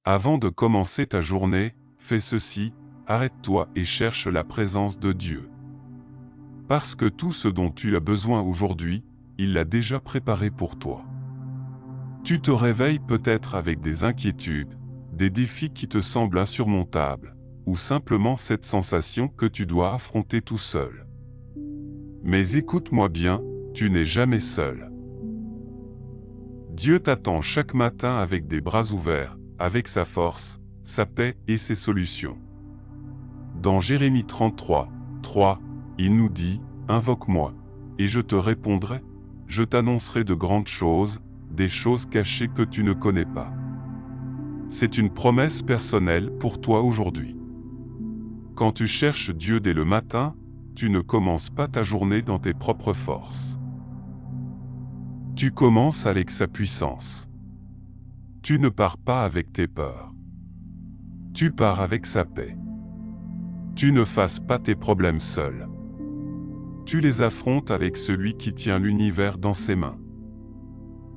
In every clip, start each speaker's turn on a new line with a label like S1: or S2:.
S1: Avant de commencer ta journée, fais ceci, arrête-toi et cherche la présence de Dieu. Parce que tout ce dont tu as besoin aujourd'hui, il l'a déjà préparé pour toi. Tu te réveilles peut-être avec des inquiétudes, des défis qui te semblent insurmontables, ou simplement cette sensation que tu dois affronter tout seul. Mais écoute-moi bien, tu n'es jamais seul. Dieu t'attend chaque matin avec des bras ouverts, avec sa force, sa paix et ses solutions. Dans Jérémie 33, 3, il nous dit « Invoque-moi, et je te répondrai, je t'annoncerai de grandes choses, des choses cachées que tu ne connais pas. » C'est une promesse personnelle pour toi aujourd'hui. Quand tu cherches Dieu dès le matin, tu ne commences pas ta journée dans tes propres forces. Tu commences avec sa puissance. Tu ne pars pas avec tes peurs. Tu pars avec sa paix. Tu ne fasses pas tes problèmes seul. Tu les affrontes avec celui qui tient l'univers dans ses mains.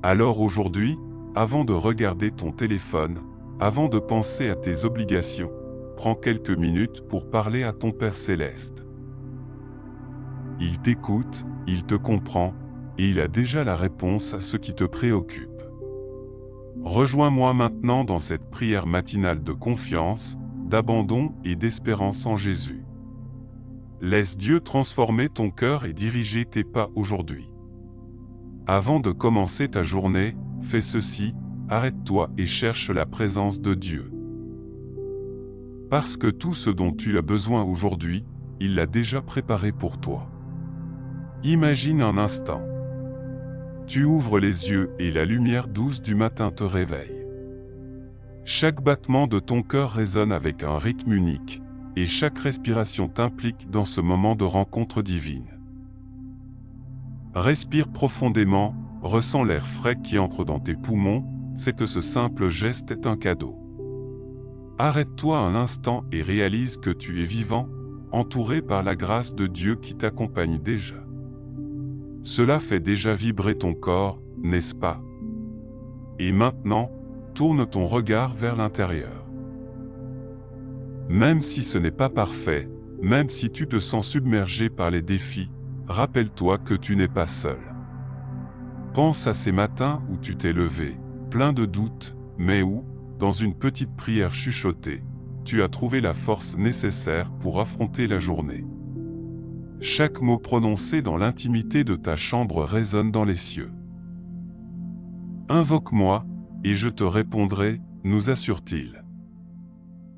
S1: Alors aujourd'hui, avant de regarder ton téléphone, avant de penser à tes obligations, prends quelques minutes pour parler à ton Père céleste. Il t'écoute, il te comprend, et il a déjà la réponse à ce qui te préoccupe. Rejoins-moi maintenant dans cette prière matinale de confiance, d'abandon et d'espérance en Jésus. Laisse Dieu transformer ton cœur et diriger tes pas aujourd'hui. Avant de commencer ta journée, fais ceci, arrête-toi et cherche la présence de Dieu. Parce que tout ce dont tu as besoin aujourd'hui, il l'a déjà préparé pour toi. Imagine un instant. Tu ouvres les yeux et la lumière douce du matin te réveille. Chaque battement de ton cœur résonne avec un rythme unique, et chaque respiration t'implique dans ce moment de rencontre divine. Respire profondément, ressens l'air frais qui entre dans tes poumons, c'est que ce simple geste est un cadeau. Arrête-toi un instant et réalise que tu es vivant, entouré par la grâce de Dieu qui t'accompagne déjà. Cela fait déjà vibrer ton corps, n'est-ce pas? Et maintenant, tourne ton regard vers l'intérieur. Même si ce n'est pas parfait, même si tu te sens submergé par les défis, rappelle-toi que tu n'es pas seul. Pense à ces matins où tu t'es levé, plein de doutes, mais où, dans une petite prière chuchotée, tu as trouvé la force nécessaire pour affronter la journée. Chaque mot prononcé dans l'intimité de ta chambre résonne dans les cieux. Invoque-moi, et je te répondrai, nous assure-t-il.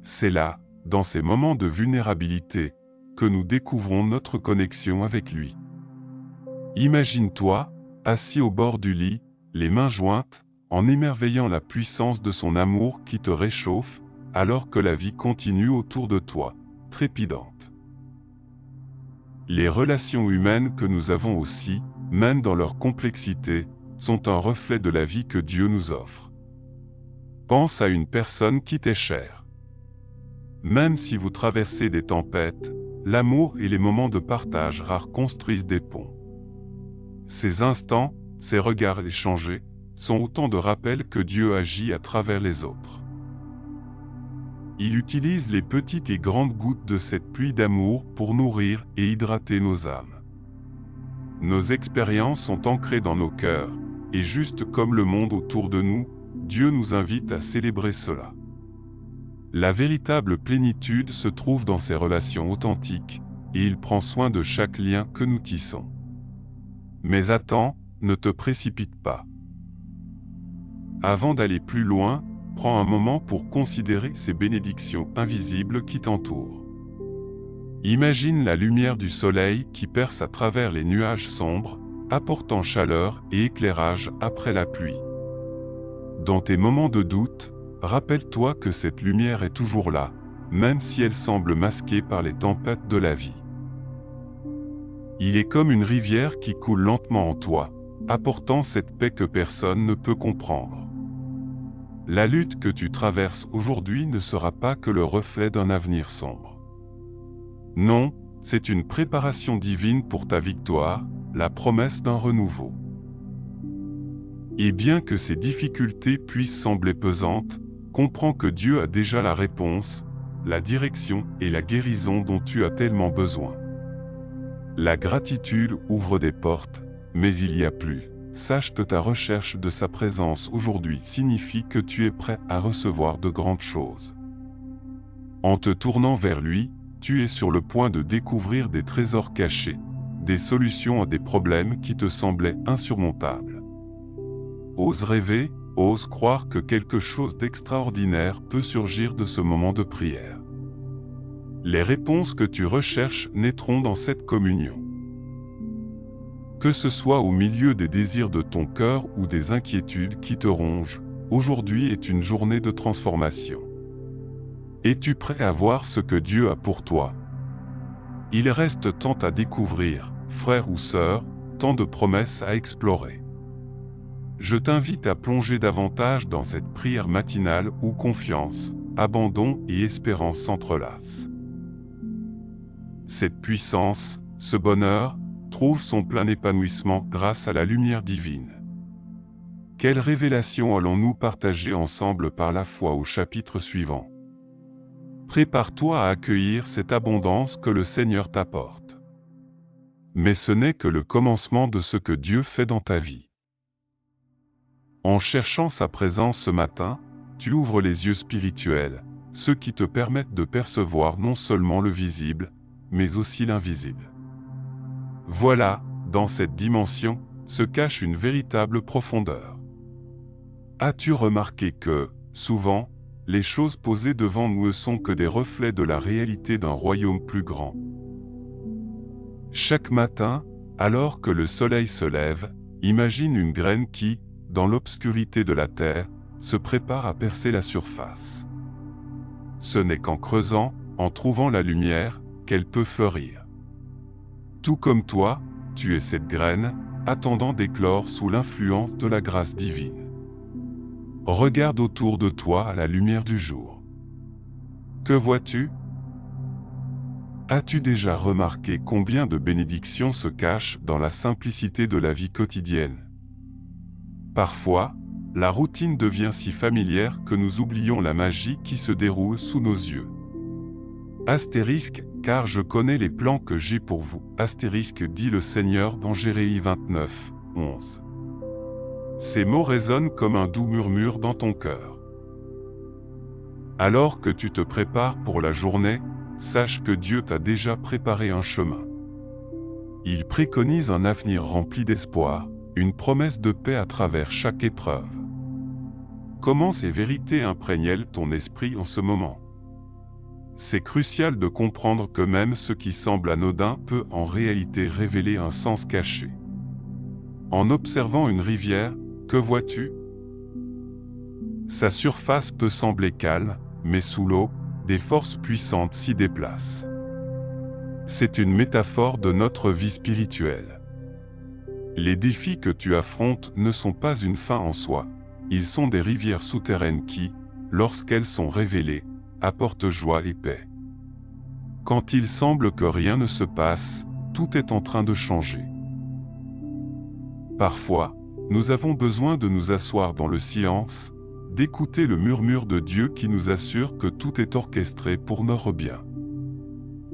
S1: C'est là, dans ces moments de vulnérabilité, que nous découvrons notre connexion avec lui. Imagine-toi, assis au bord du lit, les mains jointes, en émerveillant la puissance de son amour qui te réchauffe, alors que la vie continue autour de toi, trépidante. Les relations humaines que nous avons aussi, même dans leur complexité, sont un reflet de la vie que Dieu nous offre. Pense à une personne qui t'est chère. Même si vous traversez des tempêtes, l'amour et les moments de partage rares construisent des ponts. Ces instants, ces regards échangés, sont autant de rappels que Dieu agit à travers les autres. Il utilise les petites et grandes gouttes de cette pluie d'amour pour nourrir et hydrater nos âmes. Nos expériences sont ancrées dans nos cœurs, et juste comme le monde autour de nous, Dieu nous invite à célébrer cela. La véritable plénitude se trouve dans ces relations authentiques, et il prend soin de chaque lien que nous tissons. Mais attends, ne te précipite pas. Avant d'aller plus loin, prends un moment pour considérer ces bénédictions invisibles qui t'entourent. Imagine la lumière du soleil qui perce à travers les nuages sombres, apportant chaleur et éclairage après la pluie. Dans tes moments de doute, rappelle-toi que cette lumière est toujours là, même si elle semble masquée par les tempêtes de la vie. Il est comme une rivière qui coule lentement en toi, apportant cette paix que personne ne peut comprendre. La lutte que tu traverses aujourd'hui ne sera pas que le reflet d'un avenir sombre. Non, c'est une préparation divine pour ta victoire, la promesse d'un renouveau. Et bien que ces difficultés puissent sembler pesantes, comprends que Dieu a déjà la réponse, la direction et la guérison dont tu as tellement besoin. La gratitude ouvre des portes, mais il y a plus. Sache que ta recherche de sa présence aujourd'hui signifie que tu es prêt à recevoir de grandes choses. En te tournant vers lui, tu es sur le point de découvrir des trésors cachés, des solutions à des problèmes qui te semblaient insurmontables. Ose rêver, ose croire que quelque chose d'extraordinaire peut surgir de ce moment de prière. Les réponses que tu recherches naîtront dans cette communion. Que ce soit au milieu des désirs de ton cœur ou des inquiétudes qui te rongent, aujourd'hui est une journée de transformation. Es-tu prêt à voir ce que Dieu a pour toi? Il reste tant à découvrir, frère ou sœur, tant de promesses à explorer. Je t'invite à plonger davantage dans cette prière matinale où confiance, abandon et espérance s'entrelacent. Cette puissance, ce bonheur, trouve son plein épanouissement grâce à la lumière divine. Quelle révélation allons-nous partager ensemble par la foi au chapitre suivant? Prépare-toi à accueillir cette abondance que le Seigneur t'apporte. Mais ce n'est que le commencement de ce que Dieu fait dans ta vie. En cherchant sa présence ce matin, tu ouvres les yeux spirituels, ceux qui te permettent de percevoir non seulement le visible, mais aussi l'invisible. Voilà, dans cette dimension, se cache une véritable profondeur. As-tu remarqué que, souvent, les choses posées devant nous ne sont que des reflets de la réalité d'un royaume plus grand? Chaque matin, alors que le soleil se lève, imagine une graine qui, dans l'obscurité de la terre, se prépare à percer la surface. Ce n'est qu'en creusant, en trouvant la lumière, qu'elle peut fleurir. Tout comme toi, tu es cette graine, attendant d'éclore sous l'influence de la grâce divine. Regarde autour de toi à la lumière du jour. Que vois-tu? As-tu déjà remarqué combien de bénédictions se cachent dans la simplicité de la vie quotidienne? Parfois, la routine devient si familière que nous oublions la magie qui se déroule sous nos yeux. Astérisque, car je connais les plans que j'ai pour vous. Astérisque, dit le Seigneur dans Jérémie 29, 11. Ces mots résonnent comme un doux murmure dans ton cœur. Alors que tu te prépares pour la journée, sache que Dieu t'a déjà préparé un chemin. Il préconise un avenir rempli d'espoir, une promesse de paix à travers chaque épreuve. Comment ces vérités imprègnent-elles ton esprit en ce moment? C'est crucial de comprendre que même ce qui semble anodin peut en réalité révéler un sens caché. En observant une rivière, que vois-tu? Sa surface peut sembler calme, mais sous l'eau, des forces puissantes s'y déplacent. C'est une métaphore de notre vie spirituelle. Les défis que tu affrontes ne sont pas une fin en soi, ils sont des rivières souterraines qui, lorsqu'elles sont révélées, apportent joie et paix. Quand il semble que rien ne se passe, tout est en train de changer. Parfois, nous avons besoin de nous asseoir dans le silence, d'écouter le murmure de Dieu qui nous assure que tout est orchestré pour notre bien.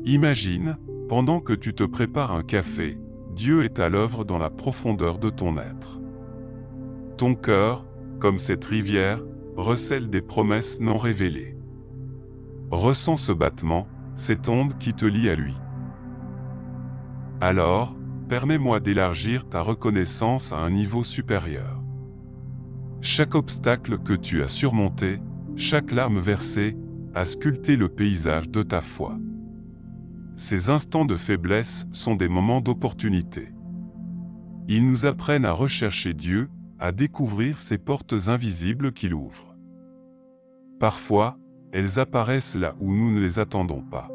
S1: Imagine, pendant que tu te prépares un café, Dieu est à l'œuvre dans la profondeur de ton être. Ton cœur, comme cette rivière, recèle des promesses non révélées. Ressens ce battement, cette onde qui te lie à lui. Alors, permets-moi d'élargir ta reconnaissance à un niveau supérieur. Chaque obstacle que tu as surmonté, chaque larme versée, a sculpté le paysage de ta foi. Ces instants de faiblesse sont des moments d'opportunité. Ils nous apprennent à rechercher Dieu, à découvrir ces portes invisibles qu'il ouvre. Parfois, elles apparaissent là où nous ne les attendons pas.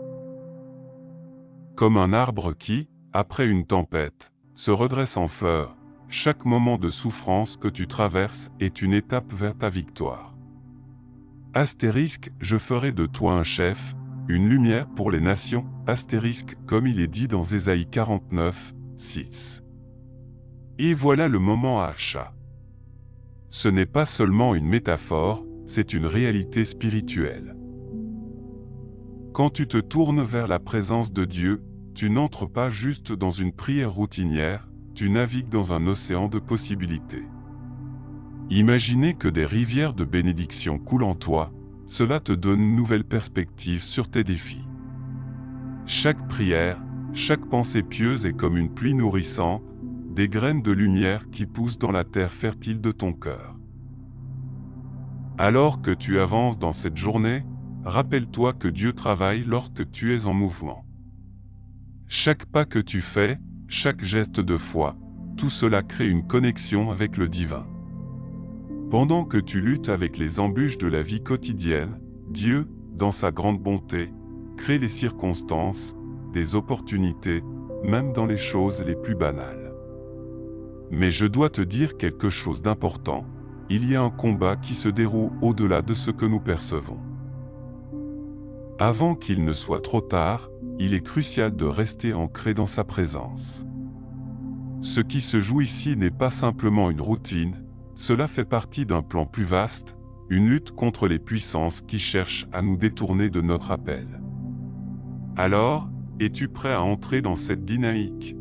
S1: Comme un arbre qui, après une tempête, se redresse en fleurs, chaque moment de souffrance que tu traverses est une étape vers ta victoire. Astérisque, je ferai de toi un chef, une lumière pour les nations, astérisque, comme il est dit dans Ésaïe 49, 6. Et voilà le moment à achat. Ce n'est pas seulement une métaphore, c'est une réalité spirituelle. Quand tu te tournes vers la présence de Dieu, tu n'entres pas juste dans une prière routinière, tu navigues dans un océan de possibilités. Imaginez que des rivières de bénédiction coulent en toi, cela te donne une nouvelle perspective sur tes défis. Chaque prière, chaque pensée pieuse est comme une pluie nourrissante, des graines de lumière qui poussent dans la terre fertile de ton cœur. Alors que tu avances dans cette journée, rappelle-toi que Dieu travaille lorsque tu es en mouvement. Chaque pas que tu fais, chaque geste de foi, tout cela crée une connexion avec le divin. Pendant que tu luttes avec les embûches de la vie quotidienne, Dieu, dans sa grande bonté, crée les circonstances, des opportunités, même dans les choses les plus banales. Mais je dois te dire quelque chose d'important, il y a un combat qui se déroule au-delà de ce que nous percevons. Avant qu'il ne soit trop tard, il est crucial de rester ancré dans sa présence. Ce qui se joue ici n'est pas simplement une routine, cela fait partie d'un plan plus vaste, une lutte contre les puissances qui cherchent à nous détourner de notre appel. Alors, es-tu prêt à entrer dans cette dynamique?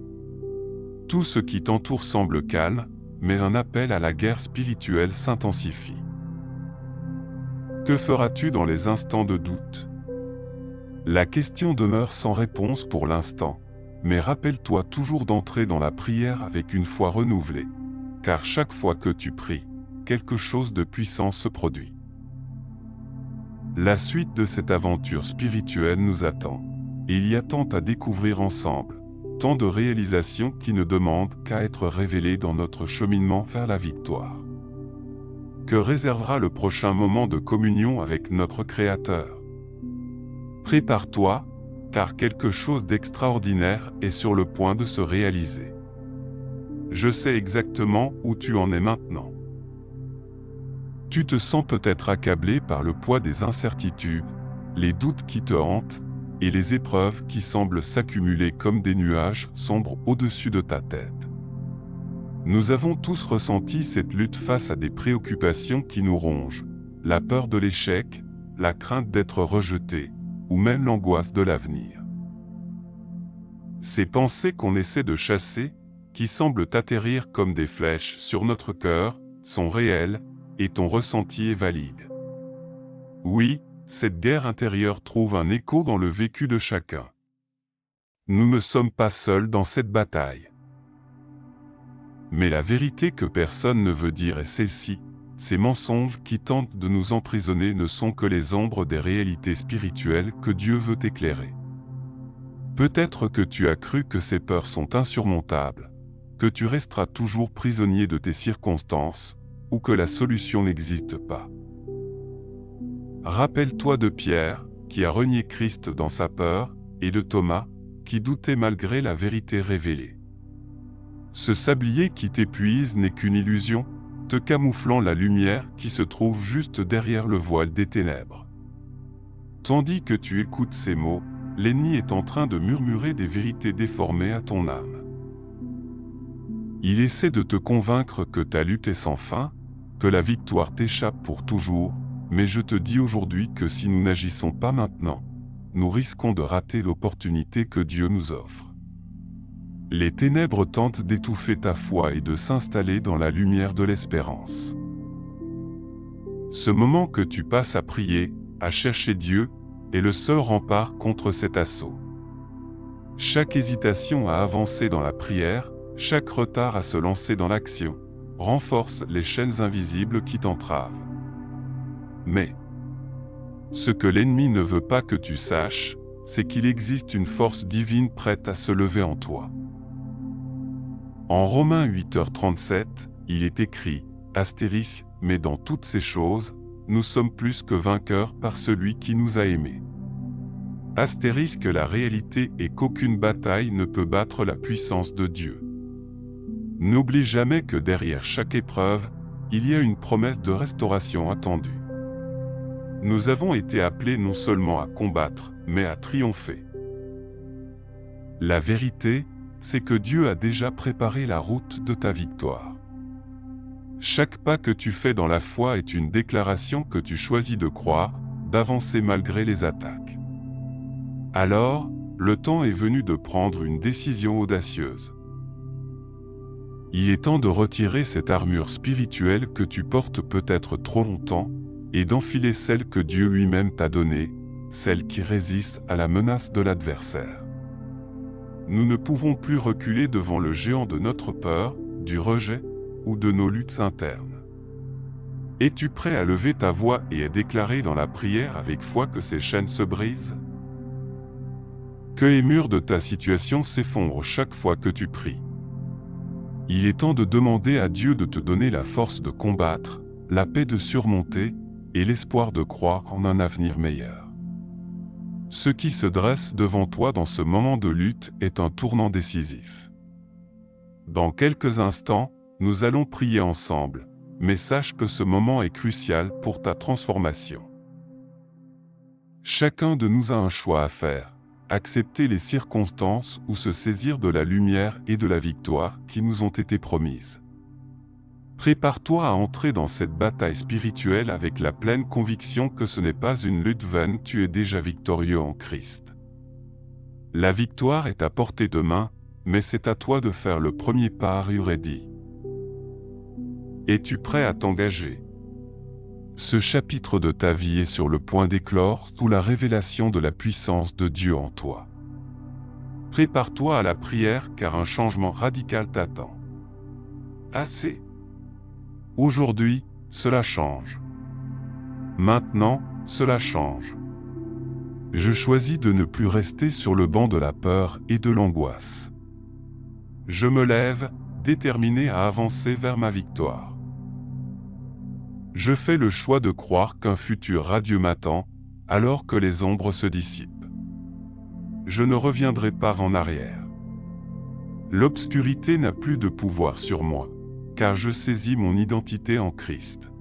S1: Tout ce qui t'entoure semble calme, mais un appel à la guerre spirituelle s'intensifie. Que feras-tu dans les instants de doute? La question demeure sans réponse pour l'instant, mais rappelle-toi toujours d'entrer dans la prière avec une foi renouvelée, car chaque fois que tu pries, quelque chose de puissant se produit. La suite de cette aventure spirituelle nous attend, et il y a tant à découvrir ensemble, tant de réalisations qui ne demandent qu'à être révélées dans notre cheminement vers la victoire. Que réservera le prochain moment de communion avec notre Créateur? Prépare-toi, car quelque chose d'extraordinaire est sur le point de se réaliser. Je sais exactement où tu en es maintenant. Tu te sens peut-être accablé par le poids des incertitudes, les doutes qui te hantent, et les épreuves qui semblent s'accumuler comme des nuages sombres au-dessus de ta tête. Nous avons tous ressenti cette lutte face à des préoccupations qui nous rongent, la peur de l'échec, la crainte d'être rejeté, ou même l'angoisse de l'avenir. Ces pensées qu'on essaie de chasser, qui semblent atterrir comme des flèches sur notre cœur, sont réelles, et ton ressenti est valide. Oui, cette guerre intérieure trouve un écho dans le vécu de chacun. Nous ne sommes pas seuls dans cette bataille. Mais la vérité que personne ne veut dire est celle-ci, ces mensonges qui tentent de nous emprisonner ne sont que les ombres des réalités spirituelles que Dieu veut éclairer. Peut-être que tu as cru que ces peurs sont insurmontables, que tu resteras toujours prisonnier de tes circonstances, ou que la solution n'existe pas. Rappelle-toi de Pierre, qui a renié Christ dans sa peur, et de Thomas, qui doutait malgré la vérité révélée. Ce sablier qui t'épuise n'est qu'une illusion, te camouflant la lumière qui se trouve juste derrière le voile des ténèbres. Tandis que tu écoutes ces mots, l'ennemi est en train de murmurer des vérités déformées à ton âme. Il essaie de te convaincre que ta lutte est sans fin, que la victoire t'échappe pour toujours, mais je te dis aujourd'hui que si nous n'agissons pas maintenant, nous risquons de rater l'opportunité que Dieu nous offre. Les ténèbres tentent d'étouffer ta foi et de s'installer dans la lumière de l'espérance. Ce moment que tu passes à prier, à chercher Dieu, est le seul rempart contre cet assaut. Chaque hésitation à avancer dans la prière, chaque retard à se lancer dans l'action, renforce les chaînes invisibles qui t'entravent. Mais ce que l'ennemi ne veut pas que tu saches, c'est qu'il existe une force divine prête à se lever en toi. En Romains 8h37, il est écrit, astérisque, mais dans toutes ces choses, nous sommes plus que vainqueurs par celui qui nous a aimés. Astérisque, la réalité est qu'aucune bataille ne peut battre la puissance de Dieu. N'oublie jamais que derrière chaque épreuve, il y a une promesse de restauration attendue. Nous avons été appelés non seulement à combattre, mais à triompher. La vérité, c'est que Dieu a déjà préparé la route de ta victoire. Chaque pas que tu fais dans la foi est une déclaration que tu choisis de croire, d'avancer malgré les attaques. Alors, le temps est venu de prendre une décision audacieuse. Il est temps de retirer cette armure spirituelle que tu portes peut-être trop longtemps, et d'enfiler celle que Dieu lui-même t'a donnée, celle qui résiste à la menace de l'adversaire. Nous ne pouvons plus reculer devant le géant de notre peur, du rejet, ou de nos luttes internes. Es-tu prêt à lever ta voix et à déclarer dans la prière avec foi que ces chaînes se brisent? Que les murs de ta situation s'effondrent chaque fois que tu pries. Il est temps de demander à Dieu de te donner la force de combattre, la paix de surmonter, et l'espoir de croire en un avenir meilleur. Ce qui se dresse devant toi dans ce moment de lutte est un tournant décisif. Dans quelques instants, nous allons prier ensemble, mais sache que ce moment est crucial pour ta transformation. Chacun de nous a un choix à faire, accepter les circonstances ou se saisir de la lumière et de la victoire qui nous ont été promises. Prépare-toi à entrer dans cette bataille spirituelle avec la pleine conviction que ce n'est pas une lutte vaine, tu es déjà victorieux en Christ. La victoire est à portée de main, mais c'est à toi de faire le premier pas. Are you ready? Es-tu prêt à t'engager? Ce chapitre de ta vie est sur le point d'éclore sous la révélation de la puissance de Dieu en toi. Prépare-toi à la prière car un changement radical t'attend. Assez. Aujourd'hui, cela change. Maintenant, cela change. Je choisis de ne plus rester sur le banc de la peur et de l'angoisse. Je me lève, déterminé à avancer vers ma victoire. Je fais le choix de croire qu'un futur radieux m'attend, alors que les ombres se dissipent. Je ne reviendrai pas en arrière. L'obscurité n'a plus de pouvoir sur moi, car je saisis mon identité en Christ.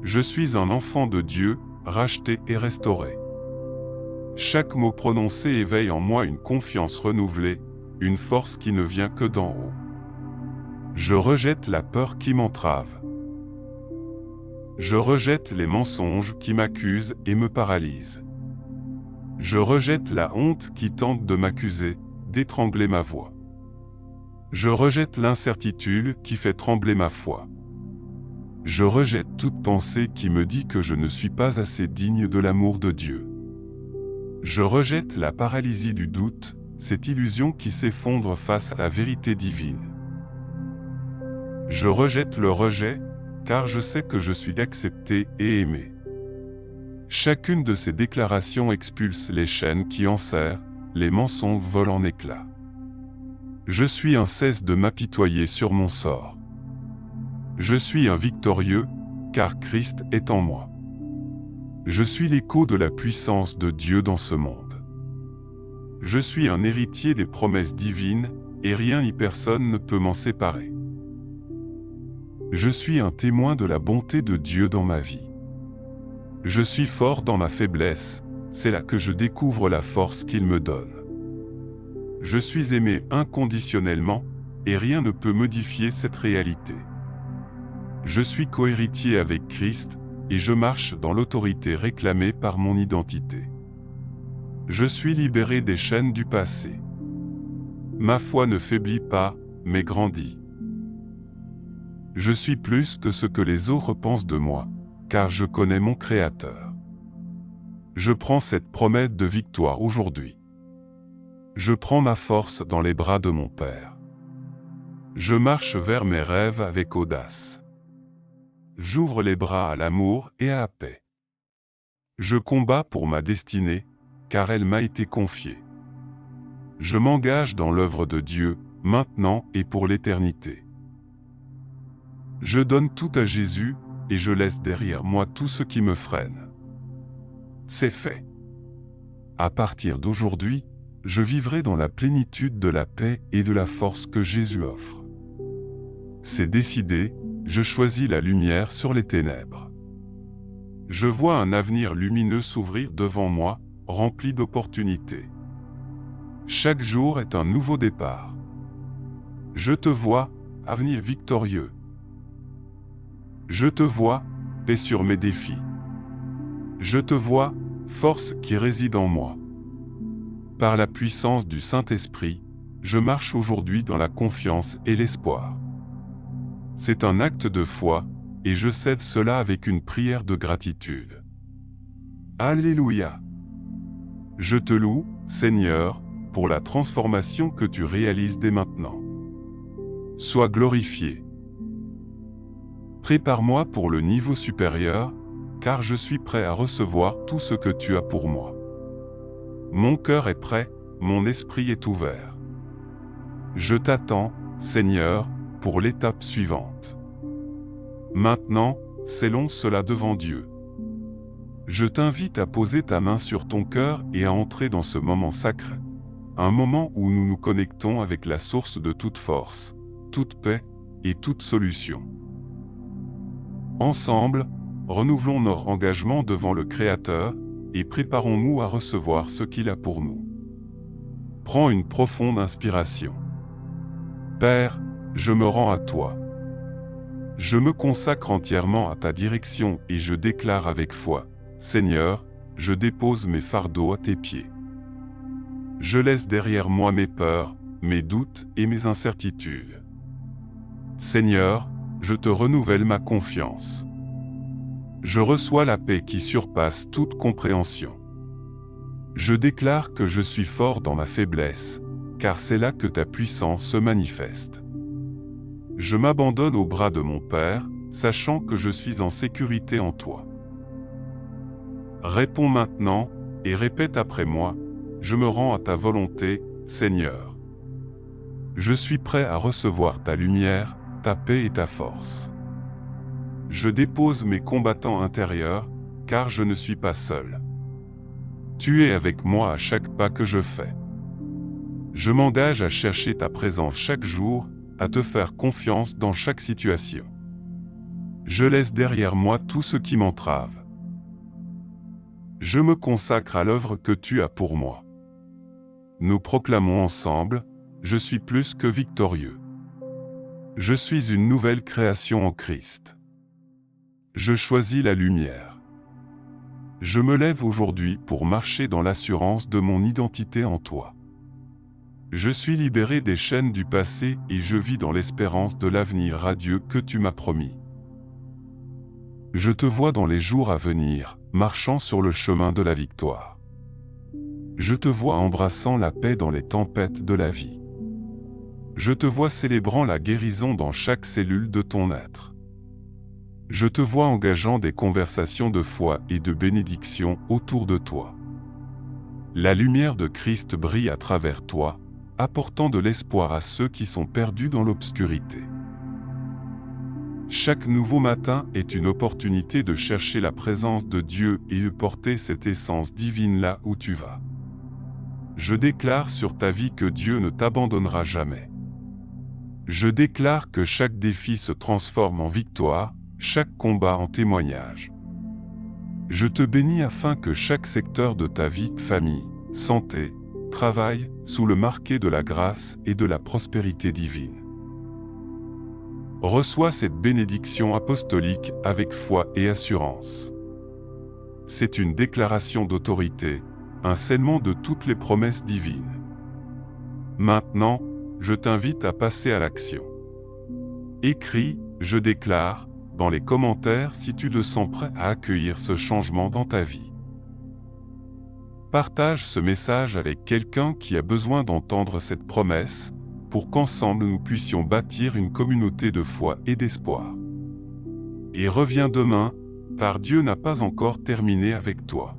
S1: Je suis un enfant de Dieu, racheté et restauré. Chaque mot prononcé éveille en moi une confiance renouvelée, une force qui ne vient que d'en haut. Je rejette la peur qui m'entrave. Je rejette les mensonges qui m'accusent et me paralysent. Je rejette la honte qui tente de m'accuser, d'étrangler ma voix. Je rejette l'incertitude qui fait trembler ma foi. Je rejette toute pensée qui me dit que je ne suis pas assez digne de l'amour de Dieu. Je rejette la paralysie du doute, cette illusion qui s'effondre face à la vérité divine. Je rejette le rejet, car je sais que je suis accepté et aimé. Chacune de ces déclarations expulse les chaînes qui enserrent, les mensonges volent en éclats. Je suis un cesse de m'apitoyer sur mon sort. Je suis un victorieux, car Christ est en moi. Je suis l'écho de la puissance de Dieu dans ce monde. Je suis un héritier des promesses divines, et rien ni personne ne peut m'en séparer. Je suis un témoin de la bonté de Dieu dans ma vie. Je suis fort dans ma faiblesse, c'est là que je découvre la force qu'il me donne. Je suis aimé inconditionnellement, et rien ne peut modifier cette réalité. Je suis cohéritier avec Christ, et je marche dans l'autorité réclamée par mon identité. Je suis libéré des chaînes du passé. Ma foi ne faiblit pas, mais grandit. Je suis plus que ce que les autres pensent de moi, car je connais mon Créateur. Je prends cette promesse de victoire aujourd'hui. Je prends ma force dans les bras de mon Père. Je marche vers mes rêves avec audace. J'ouvre les bras à l'amour et à la paix. Je combats pour ma destinée, car elle m'a été confiée. Je m'engage dans l'œuvre de Dieu, maintenant et pour l'éternité. Je donne tout à Jésus, et je laisse derrière moi tout ce qui me freine. C'est fait. À partir d'aujourd'hui, je vivrai dans la plénitude de la paix et de la force que Jésus offre. C'est décidé, je choisis la lumière sur les ténèbres. Je vois un avenir lumineux s'ouvrir devant moi, rempli d'opportunités. Chaque jour est un nouveau départ. Je te vois, avenir victorieux. Je te vois, paix sur mes défis. Je te vois, force qui réside en moi. Par la puissance du Saint-Esprit, je marche aujourd'hui dans la confiance et l'espoir. C'est un acte de foi, et je cède cela avec une prière de gratitude. Alléluia! Je te loue, Seigneur, pour la transformation que tu réalises dès maintenant. Sois glorifié. Prépare-moi pour le niveau supérieur, car je suis prêt à recevoir tout ce que tu as pour moi. Mon cœur est prêt, mon esprit est ouvert. Je t'attends, Seigneur, pour l'étape suivante. Maintenant, scellons cela devant Dieu. Je t'invite à poser ta main sur ton cœur et à entrer dans ce moment sacré, un moment où nous nous connectons avec la source de toute force, toute paix et toute solution. Ensemble, renouvelons notre engagement devant le Créateur et préparons-nous à recevoir ce qu'il a pour nous. Prends une profonde inspiration. Père, je me rends à toi. Je me consacre entièrement à ta direction et je déclare avec foi, Seigneur, je dépose mes fardeaux à tes pieds. Je laisse derrière moi mes peurs, mes doutes et mes incertitudes. Seigneur, je te renouvelle ma confiance. Je reçois la paix qui surpasse toute compréhension. Je déclare que je suis fort dans ma faiblesse, car c'est là que ta puissance se manifeste. Je m'abandonne aux bras de mon Père, sachant que je suis en sécurité en toi. Réponds maintenant, et répète après moi, je me rends à ta volonté, Seigneur. Je suis prêt à recevoir ta lumière, ta paix et ta force. Je dépose mes combattants intérieurs, car je ne suis pas seul. Tu es avec moi à chaque pas que je fais. Je m'engage à chercher ta présence chaque jour, à te faire confiance dans chaque situation. Je laisse derrière moi tout ce qui m'entrave. Je me consacre à l'œuvre que tu as pour moi. Nous proclamons ensemble, je suis plus que victorieux. Je suis une nouvelle création en Christ. Je choisis la lumière. Je me lève aujourd'hui pour marcher dans l'assurance de mon identité en toi. Je suis libéré des chaînes du passé et je vis dans l'espérance de l'avenir radieux que tu m'as promis. Je te vois dans les jours à venir, marchant sur le chemin de la victoire. Je te vois embrassant la paix dans les tempêtes de la vie. Je te vois célébrant la guérison dans chaque cellule de ton être. Je te vois engageant des conversations de foi et de bénédiction autour de toi. La lumière de Christ brille à travers toi, apportant de l'espoir à ceux qui sont perdus dans l'obscurité. Chaque nouveau matin est une opportunité de chercher la présence de Dieu et de porter cette essence divine là où tu vas. Je déclare sur ta vie que Dieu ne t'abandonnera jamais. Je déclare que chaque défi se transforme en victoire, chaque combat en témoignage. Je te bénis afin que chaque secteur de ta vie, famille, santé, travail, sous le marqué de la grâce et de la prospérité divine. Reçois cette bénédiction apostolique avec foi et assurance. C'est une déclaration d'autorité, un scellement de toutes les promesses divines. Maintenant, je t'invite à passer à l'action. Écris « Je déclare » dans les commentaires si tu te sens prêt à accueillir ce changement dans ta vie. Partage ce message avec quelqu'un qui a besoin d'entendre cette promesse, pour qu'ensemble nous puissions bâtir une communauté de foi et d'espoir. Et reviens demain, car Dieu n'a pas encore terminé avec toi.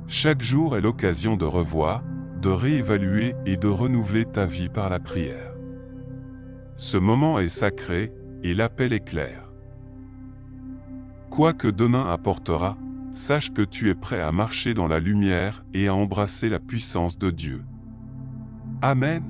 S1: Chaque jour est l'occasion de revoir, de réévaluer et de renouveler ta vie par la prière. Ce moment est sacré, et l'appel est clair. Quoi que demain apportera, sache que tu es prêt à marcher dans la lumière et à embrasser la puissance de Dieu. Amen.